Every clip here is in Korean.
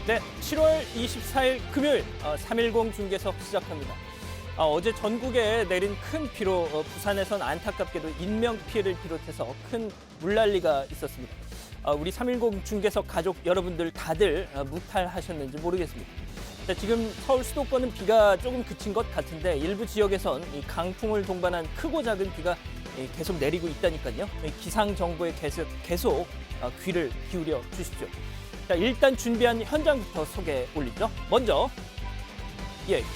네, 7월 24일 금요일 3.10 중계석 시작합니다. 어제 전국에 내린 큰 비로 부산에선 안타깝게도 인명피해를 비롯해서 큰 물난리가 있었습니다. 우리 3.10 중계석 가족 여러분들 다들 무탈하셨는지 모르겠습니다. 자, 지금 서울 수도권은 비가 조금 그친 것 같은데 일부 지역에선 이 강풍을 동반한 크고 작은 비가 계속 내리고 있다니까요. 기상 정보에 계속 귀를 기울여 주십시오. 자, 일단 준비한 현장부터 소개 올리죠. 먼저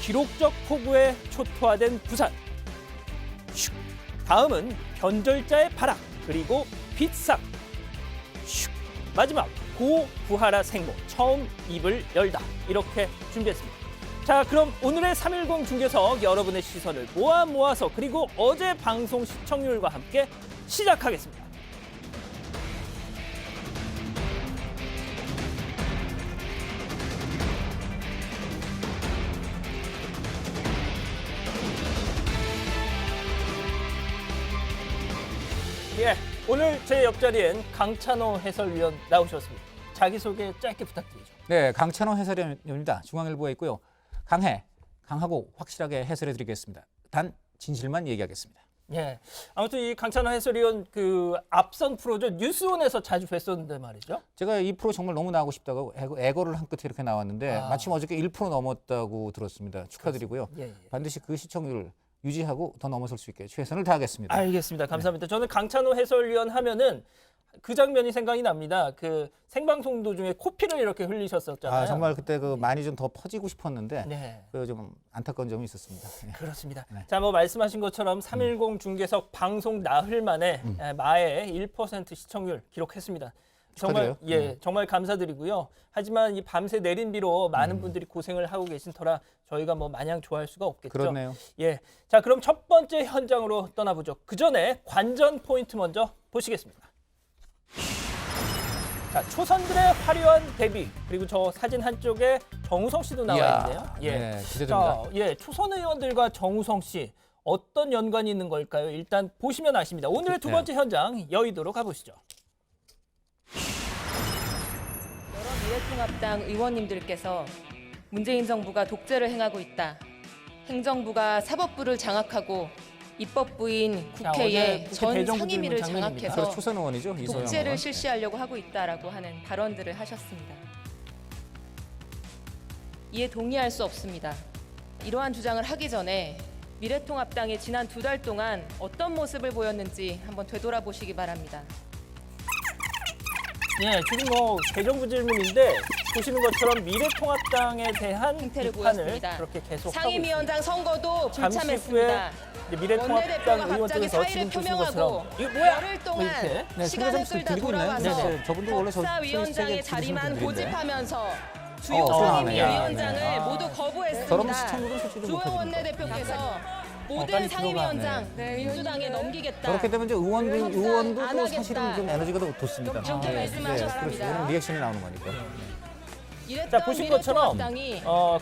기록적 폭우에 초토화된 부산. 슉. 다음은 변절자의 발악, 그리고 빗삭. 슉. 마지막 고부하라 생모, 처음 입을 열다. 이렇게 준비했습니다. 자, 그럼 오늘의 3.10 중계석 여러분의 시선을 모아서 그리고 어제 방송 시청률과 함께 시작하겠습니다. 오늘 제 옆자리엔 강찬호 해설위원 나오셨습니다. 자기소개 짧게 부탁드리죠. 네, 강찬호 해설위원입니다. 중앙일보에 있고요. 강하고 확실하게 해설해드리겠습니다. 단 진실만 얘기하겠습니다. 예, 아무튼 이 강찬호 해설위원 그 앞선 프로죠. 뉴스온에서 자주 뵀었는데 말이죠. 제가 이 프로 정말 너무 나오고 싶다고 애거를 한 끝에 이렇게 나왔는데 마침 어저께 1% 넘었다고 들었습니다. 축하드리고요. 예. 반드시 그 시청률을 유지하고 더 넘어설 수 있게 최선을 다하겠습니다. 알겠습니다. 감사합니다. 네. 저는 강찬호 해설위원 하면은 그 장면이 생각이 납니다. 그 생방송 도중에 코피를 이렇게 흘리셨었잖아요. 정말 그때 그 많이 좀 더 퍼지고 싶었는데 그 좀 안타까운 점이 있었습니다. 네. 그렇습니다. 네. 자, 말씀하신 것처럼 3.10 중계석 방송 나흘 만에 마에 1% 시청률 기록했습니다. 정말 정말 감사드리고요. 하지만 이 밤새 내린 비로 많은 분들이 고생을 하고 계신 터라 저희가 마냥 좋아할 수가 없겠죠. 그렇네요. 자, 그럼 첫 번째 현장으로 떠나보죠. 그 전에 관전 포인트 먼저 보시겠습니다. 자, 초선들의 화려한 데뷔, 그리고 저 사진 한쪽에 정우성 씨도 나와 있네요. 기대됩니다. 자, 초선 의원들과 정우성 씨 어떤 연관이 있는 걸까요? 일단 보시면 아십니다. 오늘의 두 번째 현장 여의도로 가보시죠. 여러 미래통합당 의원님들께서 문재인 정부가 독재를 행하고 있다. 행정부가 사법부를 장악하고 입법부인 국회의 전 상임위를 장악해서 초선 의원이죠. 독재를 실시하려고 하고 있다라고 하는 발언들을 하셨습니다. 이에 동의할 수 없습니다. 이러한 주장을 하기 전에 미래통합당이 지난 2달 동안 어떤 모습을 보였는지 한번 되돌아보시기 바랍니다. 지금 대정부 질문인데 보시는 것처럼 미래통합당에 대한 비판을 보였습니다. 그렇게 계속 상임위원장 하고 선거도 잠시 불참했습니다. 후에 미래통합당 의원들께서 지금 보시는 것처럼 이거 뭐야? 열흘 동안 이렇게 시간을 끌다 돌아와서 저분도 원래 법사위원장의 자리만 고집하면서 주요 또 상임위 나오네. 위원장을 모두 거부했습니다. 저런 시청률은 솔직히 주호 못해줍니다. 원내대표께서 빨리 모든 상임위원장 들어가. 민주당에 넘기겠다. 저렇게 되면 이제 의원도 안 또 하겠다. 사실은 좀 에너지가 더 돋습니다. 이렇게 말씀하셨습니다. 그렇죠. 이거는 리액션이 나오는 거니까. 자, 보신 것처럼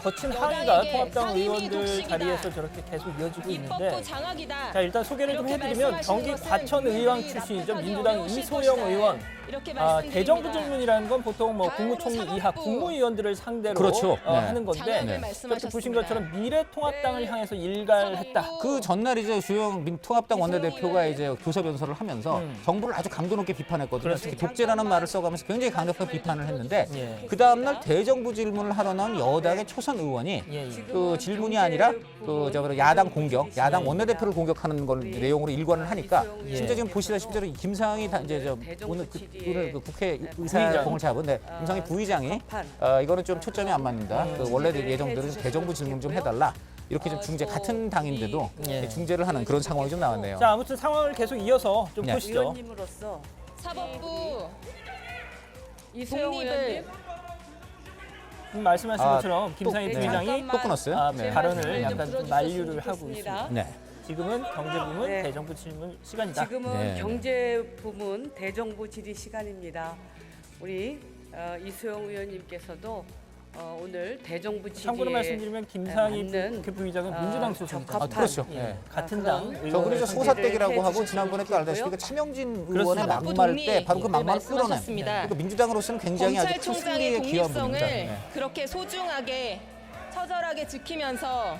거친 항의가 여당에게 통합당 상임위 의원들 독식이다. 자리에서 저렇게 계속 이어지고 있는데 입법부 장악이다. 자, 일단 소개를 좀 이렇게 해드리면 말씀하시는 경기 것은 과천의왕 분들이 출신이죠. 납득하기 민주당 어려우실 이소영 것이다. 의원. 이렇게 말씀드립니다. 대정부 질문이라는 건 보통 국무총리 다음으로 이하 사법부. 국무위원들을 상대로 그렇죠. 하는 건데 장악을 그렇게 말씀하셨습니다. 보신 것처럼 미래통합당을 향해서 일갈했다. 그 전날 이제 주영 통합당 원내대표가 이제 교섭 연설을 하면서 정부를 아주 강도 높게 비판했거든요. 특히 독재라는 말을 써가면서 굉장히 강력하게 비판을 했는데 그 다음날 대정부 질문을 하러 나온 여당의 초선 의원이 그 질문이 아니라 야당 공격, 야당 원내대표를 공격하는 걸 내용으로 일관을 하니까 심지어 지금 보시다시피 김상희 오늘 그 국회 의사봉을 잡은 김상희 부의장이 이거는 좀 초점이 안 맞는다. 원래 예정대로 대정부 질문 좀 해달라. 이렇게 좀 중재 같은 당인데도 중재를 하는 그런 상황이 좀 나왔네요. 자, 아무튼 상황을 계속 이어서 좀 보시죠. 의원님으로서 사법부 이소영 독립을 의원님 말씀하신 것처럼 김상희 부의장이 또 끊었어요? 발언을 약간 좀 만류를 하고 있습니다. 네. 지금은 경제부문 네. 대정부 질문 시간이다. 지금은 네. 경제부문 대정부 질의 시간입니다. 우리 이소영 의원님께서도 오늘 대정부 지지에 참고로 말씀드리면 김상희 맞는, 부의장은 민주당 소속이죠. 적합한 그렇죠. 예, 예. 같은 당 그런 의원. 저 그리고 준비를 소사댁이라고 하고 해주셨으면 지난번에 또 알다시피 그 차명진 의원의 그렇습니다. 막말 때 바로 그 막말을 끌어낸 말씀하셨습니다. 그러니까 민주당으로서는 굉장히 아주 큰 검찰총장의 승리에 기여한 독립성을 분입니다. 예. 그렇게 소중하게 처절하게 지키면서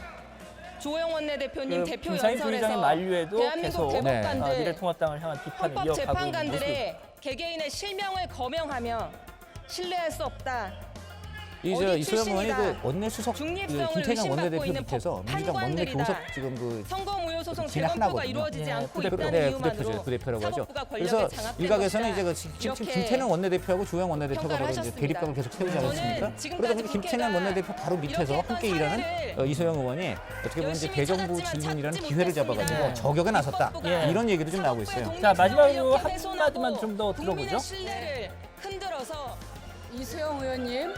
조영 원내대표님 그 대표 김상희 부의장의 연설에서 만류에도 대한민국 계속 대법관들 미래통합당을 향한 비판을 이어가고 있는 모습. 헌법재판관들의 개개인의 실명을 거명하며 신뢰할 수 없다. 이제 어디 이소영 의원이 그 출신이다. 원내수석 중립성을 김태경 의심받고 원내대표 있는 밑에서 민주당 원내 판관들이다. 교섭 지금 그 선거무효 소송 진행 재검토가 하나거든요. 이루어지지 예, 않고 부대표. 있다는 네, 이유만으로 부대표라고 하죠. 사법부가 권력에 그래서 장악된 일각에서는 것이다. 이제 그 지금 이렇게 김태년 원내대표하고 조영 원내대표가 평가를 바로 이제 하셨습니다. 대립각을 계속 세우지 저는 않았습니까? 지금까지 그러다 보니 김태년 국회가 원내대표 바로 밑에서 이렇게 함께 했던 일하는 사례를 이소영 의원이 어떻게 보면 이제 열심히 대정부 찾았지만 질문이라는 찾지 기회를 못했습니다. 잡아가지고 네. 저격에 나섰다 예. 이런 얘기도 좀 나오고 있어요. 자, 마지막으로 이렇게 한 훼손하고 마디만 좀 더 들어보죠. 국민의 신뢰를 흔들어서 이소영 의원님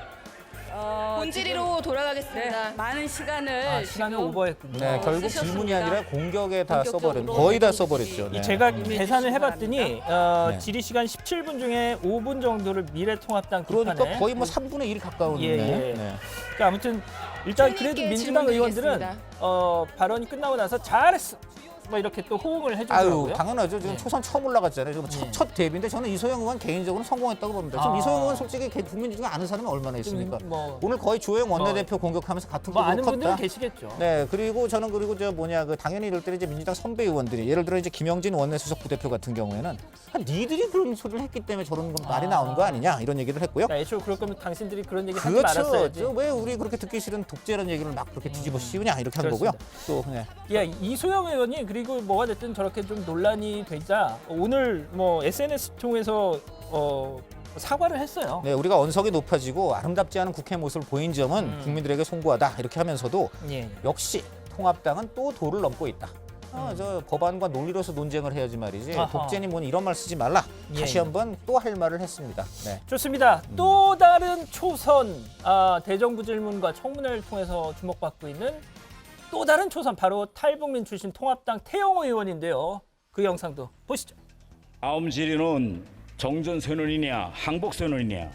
본질로 돌아가겠습니다. 네, 많은 시간을 아, 시간을 지금 오버했군요. 네, 결국 쓰셨습니다. 질문이 아니라 공격에 다 써버린 본격적으로 거의 다 대정부 써버렸죠. 네. 제가 임해 계산을 주시기 해봤더니 네. 질의 시간 17분 중에 5분 정도를 미래통합당 그러니까 비판에 거의 뭐 3분의 1 가까운 예, 예. 네. 그러니까 아무튼 일단 손 그래도 있게 민주당 의원들은 질문드리겠습니다. 발언이 끝나고 나서 잘했어 뭐 이렇게 또 호응을 아유 해주더라고요. 당연하죠. 지금 예. 초선 처음 올라갔잖아요. 지금 예. 첫 데뷔인데 저는 이소영 의원 개인적으로 성공했다고 봅니다. 지금 아. 이소영 의원 솔직히 국민 중에 아는 사람이 얼마나 있습니까? 뭐, 오늘 거의 조영 원내대표 공격하면서 같은 뭐 급으로 아는 분들은 컸다. 계시겠죠. 네, 그리고 저는 그리고 그 당연히 이럴 때 이제 민주당 선배 의원들이 예를 들어 이제 김영진 원내수석 부대표 같은 경우에는 니들이 그런 소리를 했기 때문에 저런 건 말이 나오는 거 아니냐 이런 얘기를 했고요. 그러니까 애초에 그럴 거면 당신들이 그런 얘기 하지 말았어야지. 그렇죠. 왜 우리 그렇게 듣기 싫은 독재라는 얘기를 막 그렇게 뒤집어 씌우냐 이렇게 한 거고요. 또 네. 예, 이소영 의원이 그리고 뭐가 됐든 저렇게 좀 논란이 되자 오늘 뭐 SNS 통해서 사과를 했어요. 네, 우리가 언성이 높아지고 아름답지 않은 국회 모습을 보인 점은 국민들에게 송구하다 이렇게 하면서도 예. 역시 통합당은 또 도를 넘고 있다. 저 법안과 논리로서 논쟁을 해야지 말이지 아하. 독재니 뭐니 이런 말 쓰지 말라. 예, 다시 예. 한번 또 할 말을 했습니다. 네. 좋습니다. 또 다른 초선 대정부 질문과 청문회를 통해서 주목받고 있는 또 다른 초선 바로 탈북민 출신 통합당 태영호 의원인데요. 그 영상도 보시죠. 다음 질의는 정전선언이냐 항복선언이냐.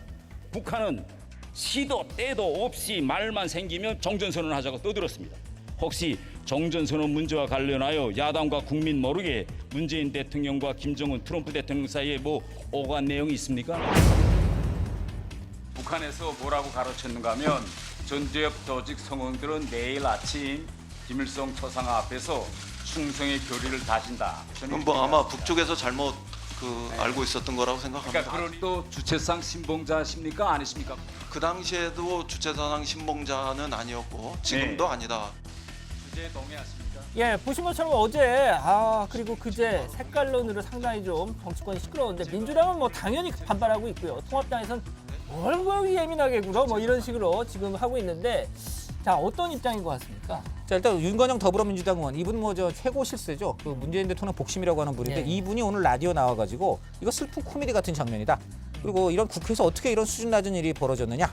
북한은 시도 때도 없이 말만 생기면 정전선언하자고 떠들었습니다. 혹시 정전선언 문제와 관련하여 야당과 국민 모르게 문재인 대통령과 김정은 트럼프 대통령 사이에 뭐 오간 내용이 있습니까? 북한에서 뭐라고 가르쳤는가 하면 전제협 조직 성원들은 내일 아침 김일성 초상화 앞에서 충성의 교리를 다진다. 그건 뭐 아마 북쪽에서 잘못 알고 있었던 거라고 생각합니다. 그러니까 그러니 또 주체상 신봉자십니까 아니십니까? 그 당시에도 주체사상 신봉자는 아니었고 지금도 네. 아니다. 주제에 동의하십니까? 예, 보신 것처럼 어제 그리고 그제 색깔론으로 상당히 좀 정치권이 시끄러운데 민주당은 뭐 당연히 반발하고 있고요. 통합당에서는 뭘 그렇게 예민하게 굴어 뭐 이런 식으로 지금 하고 있는데 자 어떤 입장인 것 같습니까? 자 일단 윤건영 더불어민주당 의원 이분 뭐 저 최고 실세죠. 그 문재인 대통령 복심이라고 하는 분인데 예. 이분이 오늘 라디오 나와가지고 이거 슬픈 코미디 같은 장면이다. 그리고 이런 국회에서 어떻게 이런 수준 낮은 일이 벌어졌느냐.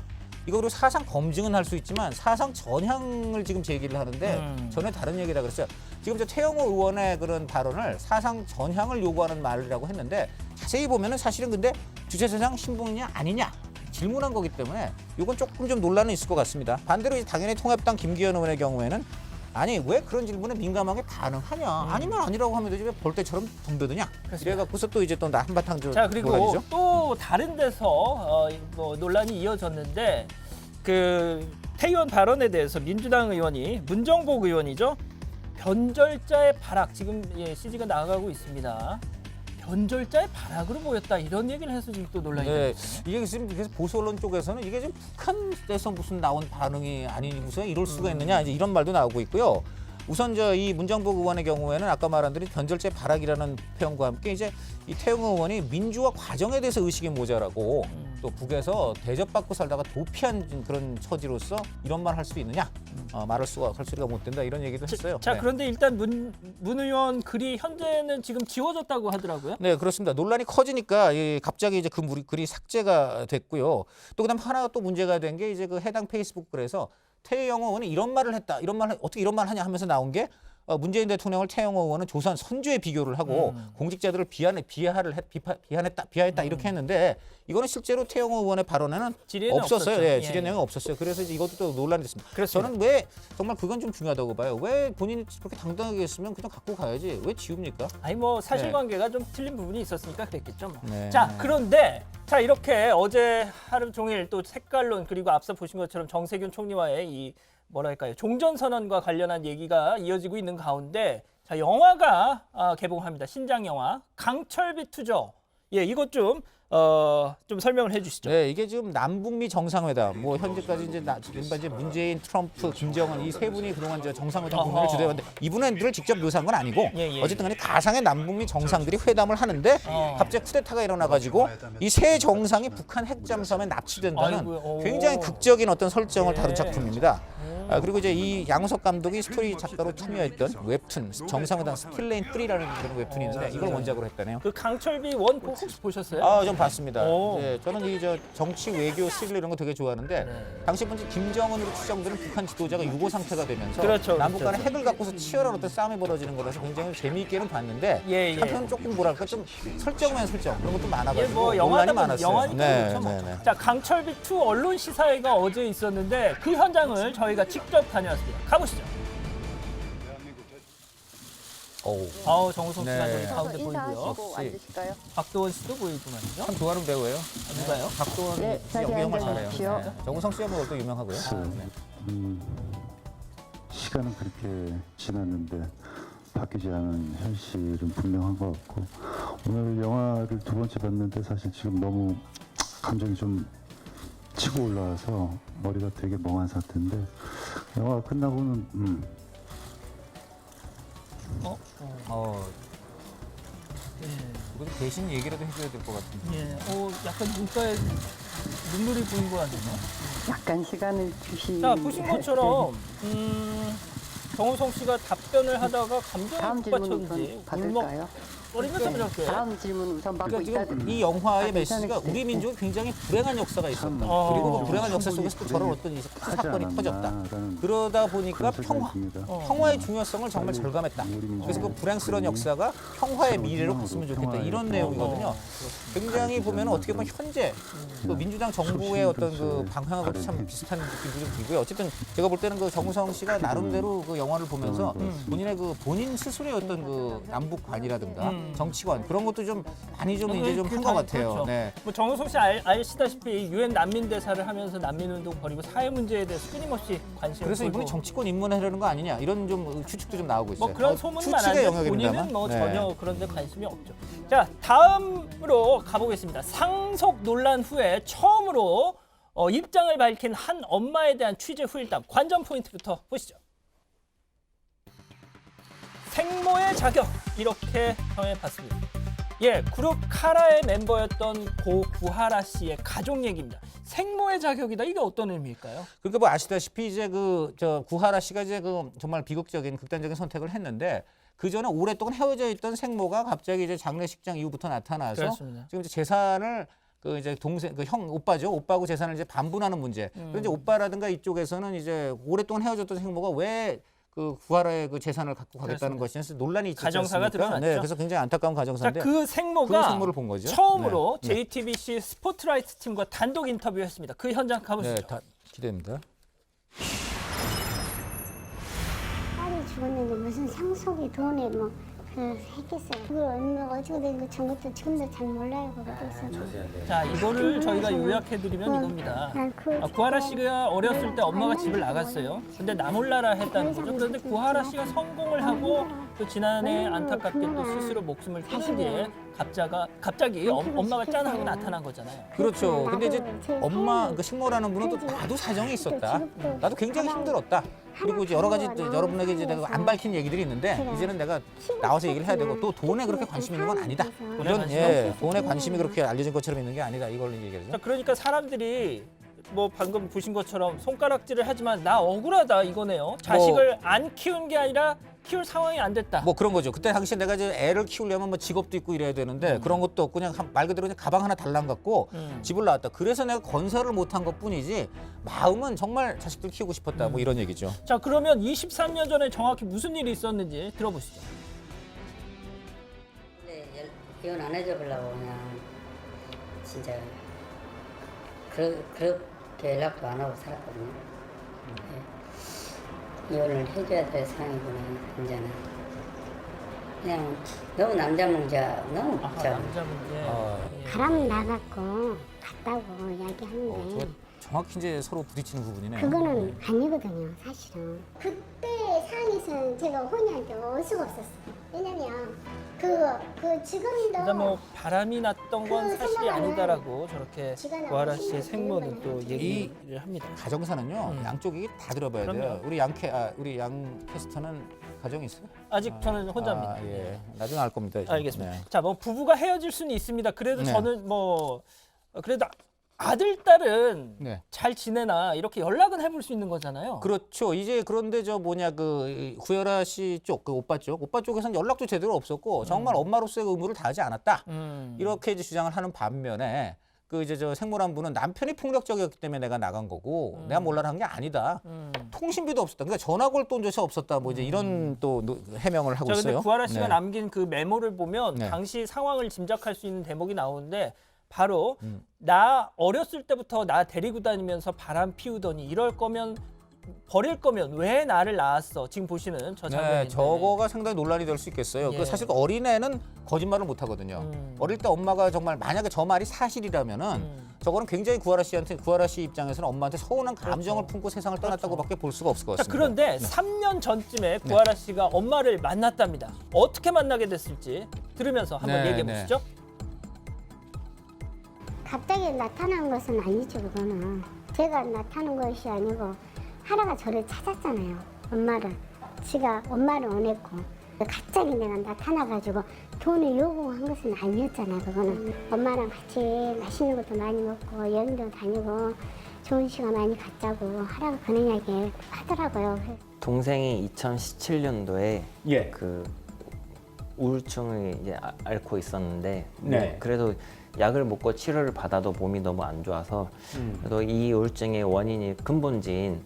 이거 그리고 사상 검증은 할 수 있지만 사상 전향을 지금 제기를 하는데 전혀 다른 얘기다 그랬어요. 지금 저 태영호 의원의 그런 발언을 사상 전향을 요구하는 말이라고 했는데 자세히 보면은 사실은 근데 주체사상 신봉이냐 아니냐 질문한 거기 때문에 이건 조금 좀 논란은 있을 것 같습니다. 반대로 이제 당연히 통합당 김기현 의원의 경우에는 아니 왜 그런 질문에 민감하게 반응하냐 아니면 아니라고 하면 되지 왜 볼 때처럼 덤벼드냐 이래갖고서 또 이제 또 한바탕 좀 자 그리고 논란이죠. 또 다른 데서 뭐 논란이 이어졌는데 그 태의원 발언에 대해서 민주당 의원이 문정복 의원이죠. 변절자의 발악 지금 CG가 나가고 있습니다. 변절자의 발악으로 보였다 이런 얘기를 해서 지금 또 논란이 되고 네, 있어요. 이게 지금 그래서 보수 언론 쪽에서는 이게 지금 북한에서 무슨 나온 반응이 아니니 무슨 이럴 수가 있느냐 이제 이런 말도 나오고 있고요. 우선 저 이 문정복 의원의 경우에는 아까 말한 대로 변절제 발악이라는 표현과 함께 이제 이 태영호 의원이 민주화 과정에 대해서 의식이 모자라고 또 북에서 대접받고 살다가 도피한 그런 처지로서 이런 말 할 수 있느냐 말할 수가 할 소리가 못 된다 이런 얘기도 했어요. 자 네. 그런데 일단 문 의원 글이 현재는 지금 지워졌다고 하더라고요. 네, 그렇습니다. 논란이 커지니까 갑자기 이제 그 글이 삭제가 됐고요. 또 그다음 하나 또 문제가 된 게 이제 그 해당 페이스북 글에서 태영호 의원이 이런 말을 했다. 이런 말 어떻게 이런 말 하냐 하면서 나온 게 문재인 대통령을 태영호 의원은 조선 선조에 비교를 하고 공직자들을 비하했다 이렇게 했는데 이거는 실제로 태영호 의원의 발언에는 질의에는 없었어요. 없었죠. 예, 예. 질의 내용이 없었어요. 그래서 이제 이것도 또 논란이 됐습니다. 그렇습니다. 저는 왜 정말 그건 좀 중요하다고 봐요. 왜 본인이 그렇게 당당하게 했으면 그냥 갖고 가야지 왜 지웁니까? 아니 뭐 사실관계가 좀 틀린 부분이 있었으니까 그랬겠죠. 뭐. 네. 자, 그런데 자 이렇게 어제 하루 종일 또 색깔론 그리고 앞서 보신 것처럼 정세균 총리와의 이 뭐랄까요 종전선언과 관련한 얘기가 이어지고 있는 가운데 자 영화가 개봉합니다. 신작 영화 강철비 투저. 예, 이것 좀 설명을 해주시죠. 네, 이게 지금 남북미 정상회담, 뭐 현재까지 이제 문재인, 트럼프, 김정은 이 세 분이 그동안 이제 정상회담 국면을 주도했는데 이분들을 직접 묘사한 건 아니고 예. 어쨌든 간에 가상의 남북미 정상들이 회담을 하는데 갑자기 쿠데타가 일어나가지고 이 세 정상이 북한 핵잠수함에 납치된다는 아이고요. 굉장히 극적인 어떤 설정을 다룬 예. 작품입니다. 그리고 이제 이 양우석 감독이 스토리 작가로 참여했던 웹툰 정상회담 스틸레인 3라는 그런 웹툰이 있는데 이걸 원작으로 했다네요. 그 강철비 원 혹시 보셨어요? 좀 봤습니다. 오. 예, 저는 이 정치 외교 스릴 이런 거 되게 좋아하는데 당시 먼저 김정은으로 추정되는 북한 지도자가 유고 상태가 되면서 그렇죠, 남북 간에 그렇죠. 핵을 갖고서 치열한 어떤 싸움이 벌어지는 거라서 굉장히 재미있게는 봤는데 예. 한편은 조금 뭐랄까 좀 설정면 설정 그런 것도 많아가지고 예, 뭐 논란이 영화다 많았어요. 영화니까 네, 그렇죠. 뭐. 네, 네. 자, 강철비 2 언론 시사회가 어제 있었는데 그 현장을 저희가 직접 다녀왔습니다. 가보시죠. 정우성 씨 네. 감독이 가운데 보이고요. 인사하시고 앉으실까요? 박도원 씨도 보이구만요. 참 좋아하는 배우예요. 누가요? 박도원 네, 씨 자리에 연기 영화 앉아주십시오. 잘해요. 네. 정우성 씨가 뭐 또 유명하고요. 시간은 그렇게 지났는데 바뀌지 않은 현실은 분명한 것 같고 오늘 영화를 두 번째 봤는데 사실 지금 너무 감정이 좀 치고 올라와서 머리가 되게 멍한 상태인데 영화가 끝나고는 이거 대신 얘기라도 해줘야 될 것 같은데. 예. 약간 눈가에 눈물이 보인 것 같네요. 약간 시간을 주시. 자, 보신 것처럼 정우성 씨가 답변을 하다가 감정이 다음 질문 북받쳤는지 우선 받을까요? 울먹거리면서 그렇게 다음 질문 우선 받고 그러니까 있다. 지금 이 영화의 아, 메시지가 괜찮으시죠? 우리 민족이 굉장히 불행한 역사가 있었다. 어. 그리고 그 불행한 역사 속에서 또 저런 어떤 큰 사건이 터졌다. 그러다 보니까 평화의 중요성을 정말 절감했다. 그래서 그 불행스러운 역사가 평화의 미래로 갔으면 좋겠다. 이런 내용이거든요. 굉장히 보면 어떻게 보면 현재 그 민주당 정부의 어떤 그 방향하고도 참 비슷한 느낌도 좀 들고요. 어쨌든 제가 볼 때는 그 정우성 씨가 나름대로 그 영화를 보면서 본인의 그 본인 스스로의 어떤 그 남북관이라든가 정치관 그런 것도 좀 많이 좀 이제 좀 한 것 같아요. 그렇죠. 네. 뭐 정우성 씨 아시다시피 유엔 난민 대사를 하면서 난민 운동 벌이고 사회 문제에 대해서 끊임없이 관심을 그래서 이분이 보이고 정치권 입문하려는 거 아니냐 이런 좀 추측도 좀 나오고 있어요. 뭐 그런 소문은 추측의 많았는데 영역입니다만. 본인은 뭐 네. 전혀 그런 데 관심이 없죠. 자, 다음으로 가보겠습니다. 상속 논란 후에 처음으로 입장을 밝힌 한 엄마에 대한 취재 후일담 관전 포인트부터 보시죠. 생모의 자격 이렇게 정해봤습니다. 예, 그룹 카라의 멤버였던 고 구하라 씨의 가족 얘기입니다. 생모의 자격이다. 이게 어떤 의미일까요? 그러니까 뭐 아시다시피 이제 구하라 씨가 이제 정말 비극적인 극단적인 선택을 했는데 그 전에 오랫동안 헤어져 있던 생모가 갑자기 이제 장례식장 이후부터 나타나서 그렇습니다. 지금 이제 재산을 그 이제 동생 오빠죠. 오빠하고 재산을 이제 반분하는 문제. 그런데 이제 오빠라든가 이쪽에서는 이제 오랫동안 헤어졌던 생모가 왜 그 구하라의 그 재산을 갖고 가겠다는 것이 논란이 있지 가정사가 않습니까? 드러났죠. 네, 그래서 굉장히 안타까운 자, 가정사인데 그 생모가 생모를 본 거죠. 처음으로 네. JTBC 스포트라이트 팀과 단독 인터뷰했습니다. 그 현장 가보시죠. 네, 다 기대됩니다. 딸이 죽었는데 무슨 상속이 돈에 뭐 했겠어요. 그걸 얼마가 어떻게 된 거 전부터 지금도 잘 몰라요. 그것도 있어요. 자, 이거를 저희가 요약해드리면 이겁니다. 구하라 씨가 어렸을 때 엄마가 집을 나갔어요. 근데 나몰라라 했다는 거죠. 그런데 구하라 씨가 성공을 하고 또 지난해 안타깝게 또 스스로 목숨을 끊은 뒤에 갑자기 엄마가 짠 하고 나타난 거잖아요. 그렇죠. 근데 이제 엄마 그 식모라는 분은 또 나도 사정이 있었다. 나도 굉장히 힘들었다. 그리고 이제 여러 가지 여러분에게 이제 내가 안 밝힌 얘기들이 있는데 이제는 내가 나와서 얘기를 해야 되고 또 돈에 그렇게 관심 있는 건 아니다. 이런 돈에 관심이 그렇게 알려진 것처럼 있는 게 아니다. 이걸 얘기하죠. 자, 그러니까 사람들이 뭐 방금 보신 것처럼 손가락질을 하지만 나 억울하다 이거네요. 자식을 안 키운 게 아니라 키울 상황이 안 됐다. 뭐 그런 거죠. 그때 당시에 내가 이제 애를 키우려면 뭐 직업도 있고 이래야 되는데 그런 것도 없고 그냥 말 그대로 그냥 가방 하나 달랑 갖고 집을 나왔다. 그래서 내가 건설을 못한 것뿐이지 마음은 정말 자식들 키우고 싶었다. 뭐 이런 얘기죠. 자, 그러면 23년 전에 정확히 무슨 일이 있었는지 들어보시죠. 네, 이혼 안 해줘 보려고 그냥 진짜 그렇게 연락도 안 하고 살았거든요. 네. 이혼을 해줘야 될 상황이구나 이제는. 그냥 너무 남자 문제야 너무 복잡. 남자 문제. 예. 바람 나갖고 갔다고 이야기하는데 제가 정확히 이제 서로 부딪히는 부분이네요. 그거는 아니거든요, 사실은. 그때 상황에서는 제가 혼이한테 올 수가 없었어요. 왜냐면 지금도 일단 뭐 바람이 났던 건 그 사실이 생각을 아니다라고 저렇게 지가 나오고 구하라 씨의 생각을 생모는 또 하는 얘기를 합니다. 가정사는요 양쪽이 다 들어봐야 돼요. 그럼요. 우리 양 캐스터는 가정이 있어요? 아직 저는 혼자입니다. 예, 나중에 알 겁니다. 이제. 알겠습니다. 네. 자, 뭐 부부가 헤어질 수는 있습니다. 그래도 네. 저는 뭐 그래도 아들 딸은 네. 잘 지내나 이렇게 연락은 해볼 수 있는 거잖아요. 그렇죠. 이제 그런데 구열아 씨 쪽, 그 오빠 쪽에서는 연락도 제대로 없었고 정말 엄마로서의 의무를 다하지 않았다. 이렇게 이제 주장을 하는 반면에 생모란 분은 남편이 폭력적이었기 때문에 내가 나간 거고 내가 몰라라 한 게 아니다. 통신비도 없었다. 그러니까 전화 걸 돈조차 없었다. 뭐 이제 이런 또 해명을 하고 자, 근데 있어요. 구하라 씨가 네. 남긴 그 메모를 보면 네. 당시 상황을 짐작할 수 있는 대목이 나오는데 바로 나 어렸을 때부터 나 데리고 다니면서 바람 피우더니 이럴 거면 버릴 거면 왜 나를 낳았어? 지금 보시는 저 장면인데. 네, 저거가 상당히 논란이 될 수 있겠어요. 예. 그 사실 어린애는 거짓말을 못 하거든요. 어릴 때 엄마가 정말 만약에 저 말이 사실이라면은 저거는 굉장히 구하라 씨 입장에서는 엄마한테 서운한 감정을 품고 세상을 떠났다고밖에 볼 수가 없을 것 자, 같습니다. 그런데 3년 전쯤에 구하라 씨가 엄마를 만났답니다. 어떻게 만나게 됐을지 들으면서 한번 네, 얘기해 보시죠. 갑자기 나타난 것은 아니죠, 그거는. 제가 나타난 것이 아니고 하나가 저를 찾았잖아요, 엄마를. 지가 엄마를 원했고 갑자기 내가 나타나가지고 돈을 요구한 것은 아니었잖아요, 그거는. 엄마랑 같이 맛있는 것도 많이 먹고 여행도 다니고 좋은 시간 많이 갖자고 하라고 그런 이야기 하더라고요. 동생이 2017년도에 예. 그 우울증을 이제 앓고 있었는데 네. 그래도 약을 먹고 치료를 받아도 몸이 너무 안 좋아서 그래도 이 우울증의 원인이 근본지인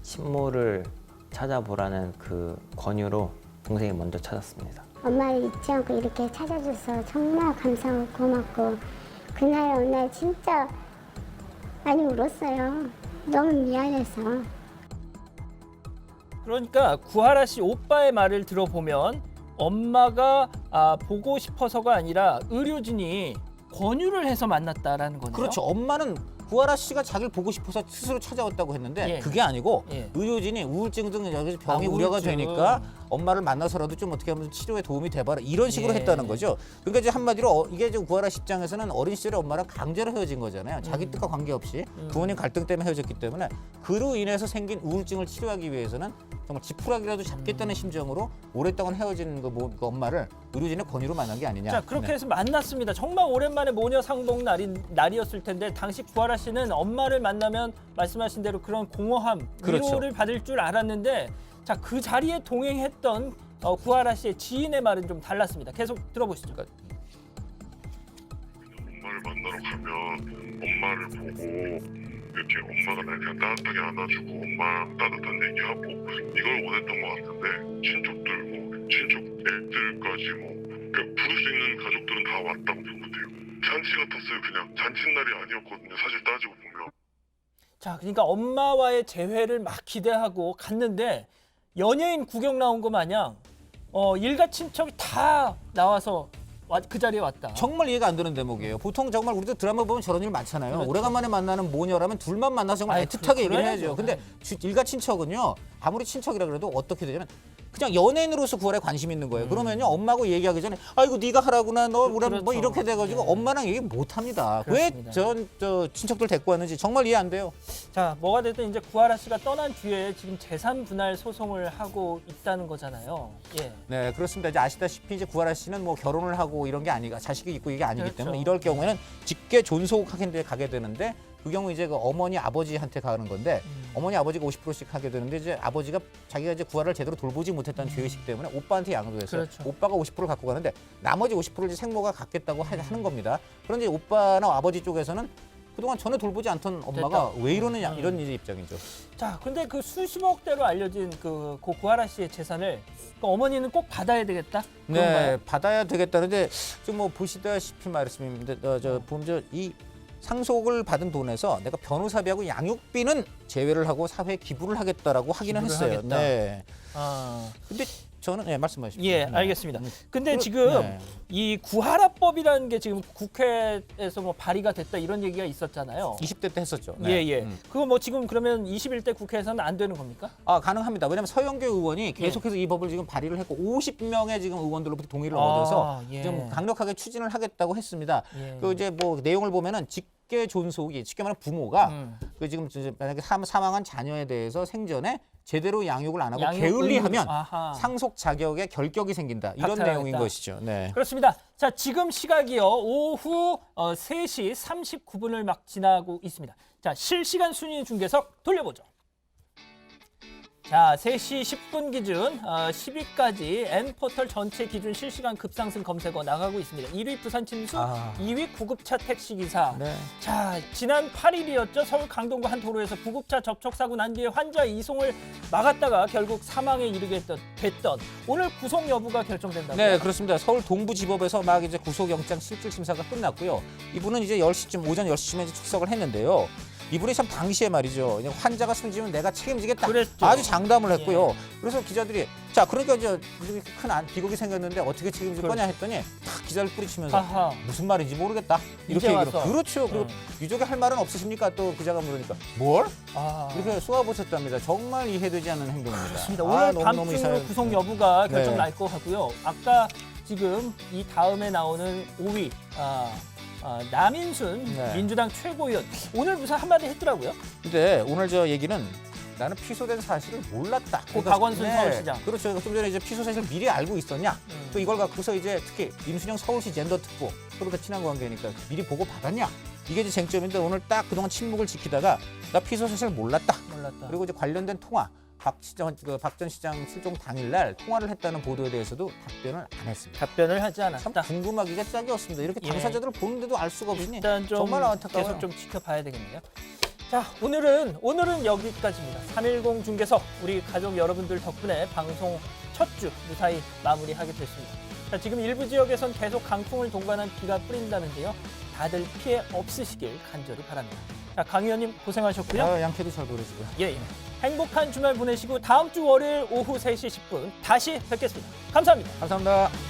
친모를 찾아보라는 그 권유로 동생이 먼저 찾았습니다. 엄마를 잊지 않고 이렇게 찾아줘서 정말 감사하고 고맙고 그날 어느 날 진짜 많이 울었어요. 너무 미안해서. 그러니까 구하라 씨 오빠의 말을 들어보면 엄마가 보고 싶어서가 아니라 의료진이 권유를 해서 만났다라는 거네요. 그렇죠. 엄마는 구하라 씨가 자기를 보고 싶어서 스스로 찾아왔다고 했는데 예. 그게 아니고 예. 의료진이 우울증 등 여러 가지 병이 아, 우려가 우울증. 되니까 엄마를 만나서라도 좀 어떻게 하면 치료에 도움이 돼봐라 이런 식으로 예. 했다는 거죠. 그러니까 이제 한마디로 이게 좀 구하라 씨 입장에서는 어린 시절에 엄마랑 강제로 헤어진 거잖아요. 자기 뜻과 관계없이 부모님 갈등 때문에 헤어졌기 때문에 그로 인해서 생긴 우울증을 치료하기 위해서는 정말 지푸라기라도 잡겠다는 심정으로 오랫동안 헤어진 그 엄마를 의료진의 권유로 만난 게 아니냐. 자, 그렇게 네. 해서 만났습니다. 정말 오랜만에 모녀 상봉 날이었을 텐데 당시 구하라 씨는 엄마를 만나면 말씀하신 대로 그런 공허함, 그렇죠. 위로를 받을 줄 알았는데 자, 그 자리에 동행했던 구하라 씨의 지인의 말은 좀 달랐습니다. 계속 들어보시죠. 엄마를 만나러 가면 엄마를 보고 이렇게 엄마가 날 그냥 따뜻하게 안아주고 엄마랑 따뜻한 얘기하고 이걸 원했던 것 같은데 친척들 친척 애들까지 그러니까 부를 수 있는 가족들은 다 왔다고 본 것 같아요. 잔치 같았어요. 그냥 잔칫날이 아니었거든요. 사실 따지고 보면. 자, 그러니까 엄마와의 재회를 막 기대하고 갔는데 연예인 구경 나온 거 마냥 일가 친척이 다 나와서 그 자리에 왔다. 정말 이해가 안 되는 대목이에요. 보통 정말 우리도 드라마 보면 저런 일 많잖아요. 그렇죠. 오래간만에 만나는 모녀라면 둘만 만나서 정말 아이, 애틋하게 얘기를 그래야죠. 해야죠. 근데 일가 친척은요. 아무리 친척이라 그래도 어떻게 되냐면 그냥 연예인으로서 구하라에 관심 있는 거예요. 그러면요 엄마하고 얘기하기 전에 아이고 네가 하라구나 너 우리 뭐 그렇죠. 이렇게 돼가지고 네. 엄마랑 얘기 못 합니다. 그렇습니다. 왜 저 친척들 데리고 왔는지 정말 이해 안 돼요. 자, 뭐가 됐든 이제 구하라 씨가 떠난 뒤에 지금 재산 분할 소송을 하고 있다는 거잖아요. 예. 네 그렇습니다. 이제 아시다시피 이제 구하라 씨는 뭐 결혼을 하고 이런 게 아니가 자식이 있고 이게 아니기 그렇죠. 때문에 이럴 경우에는 직계 존속하게 가게 되는데 그 경우 이제 그 어머니 아버지한테 가는 건데 어머니 아버지가 50%씩 하게 되는데 이제 아버지가 자기가 이제 구하를 제대로 돌보지 못했다는 죄의식 때문에 오빠한테 양도해서 그렇죠. 오빠가 50%를 갖고 가는데 나머지 50%를 이제 생모가 갖겠다고 하는 겁니다. 그런데 오빠나 아버지 쪽에서는 그동안 전혀 돌보지 않던 엄마가 왜 이러느냐 이런 이제 입장이죠. 자, 근데 그 수십억대로 알려진 그 고 구하라 씨의 재산을 그 어머니는 꼭 받아야 되겠다? 네, 그런가요? 받아야 되겠다는데 지금 뭐 보시다시피 말씀인데 이 상속을 받은 돈에서 내가 변호사비하고 양육비는 제외를 하고 사회에 기부를 하겠다라고 하기는 기부를 했어요. 하겠다. 네. 아, 근데 저는 말씀하십시오. 예, 네. 알겠습니다. 근데 그- 지금 네. 이 구하라법이라는 게 지금 국회에서 뭐 발의가 됐다 이런 얘기가 있었잖아요. 20대 때 했었죠. 예, 예. 그거 뭐 지금 그러면 21대 국회에서는 안 되는 겁니까? 아, 가능합니다. 왜냐하면 서영교 의원이 계속해서 이 법을 지금 발의를 했고 50명의 지금 의원들로부터 동의를 얻어서 예. 좀 강력하게 추진을 하겠다고 했습니다. 예. 그 이제 뭐 내용을 보면은 직계 존속이 쉽게 말하면 부모가 그 지금 이제 만약에 사망한 자녀에 대해서 생전에 제대로 양육을 안 하고 양육 게을리하면 아하. 상속 자격에 결격이 생긴다. 이런 박탈하겠다. 내용인 것이죠. 네. 그렇습니다. 자, 지금 시각이요. 오후 3시 39분을 막 지나고 있습니다. 자, 실시간 순위 중계석 돌려보죠. 자, 3시 10분 기준 10위까지 N포털 전체 기준 실시간 급상승 검색어 나가고 있습니다. 1위 부산 침수, 2위 구급차 택시기사. 네. 자, 지난 8일이었죠. 서울 강동구 한 도로에서 구급차 접촉사고 난 뒤에 환자 이송을 막았다가 결국 사망에 이르게 됐던 오늘 구속 여부가 결정된다고요? 네, 그렇습니다. 서울 동부지법에서 막 이제 구속영장 실질 심사가 끝났고요. 이분은 이제 10시쯤 오전 10시쯤에 이제 출석을 했는데요. 이분이 참 당시에 말이죠. 그냥 환자가 숨지면 내가 책임지겠다. 그랬죠. 아주 장담을 했고요. 그래서 기자들이 자, 그러니까 이제 이렇게 큰 비극이 생겼는데 어떻게 책임질 거냐 했더니 탁 기자를 뿌리치면서 아하. 무슨 말인지 모르겠다. 이렇게 이제 얘기를. 와서. 그렇죠. 그리고 유족에 할 말은 없으십니까? 또 기자가 물으니까 뭘? 아. 이렇게 쏘아보셨답니다. 정말 이해되지 않는 행동입니다. 그렇습니다. 오늘 너무너무 밤중으로 이상해요. 구속 여부가 네. 결정 날 것 같고요. 아까 지금 이 다음에 나오는 5위 남인순 네. 민주당 최고위원 오늘 무슨 한마디 했더라고요. 근데 오늘 저 얘기는 나는 피소된 사실을 몰랐다. 그 박원순 서울시장. 그렇죠. 좀 전에 이제 피소 사실을 미리 알고 있었냐. 또 이걸 갖고서 이제 특히 임순영 서울시 젠더 특보 서로 다 친한 관계니까 미리 보고 받았냐. 이게 이제 쟁점인데 오늘 딱 그동안 침묵을 지키다가 나 피소 사실 몰랐다. 그리고 이제 관련된 통화 박 전 시장 출정 당일날 통화를 했다는 보도에 대해서도 답변을 안 했습니다. 답변을 하지 참 않았다. 궁금하기가 짝이었습니다. 이렇게 예. 당사자들을 보는데도 알 수가 없으니 일단 좀 정말 안타까워요. 계속 좀 지켜봐야 되겠네요. 자, 오늘은 여기까지입니다. 310 중계석 우리 가족 여러분들 덕분에 방송 첫 주 무사히 마무리하게 됐습니다. 자, 지금 일부 지역에선 계속 강풍을 동반한 비가 뿌린다는데요. 다들 피해 없으시길 간절히 바랍니다. 자, 강 의원님 고생하셨고요. 양캐도 잘 보내시고요. 예. 행복한 주말 보내시고 다음 주 월요일 오후 3시 10분 다시 뵙겠습니다. 감사합니다. 감사합니다.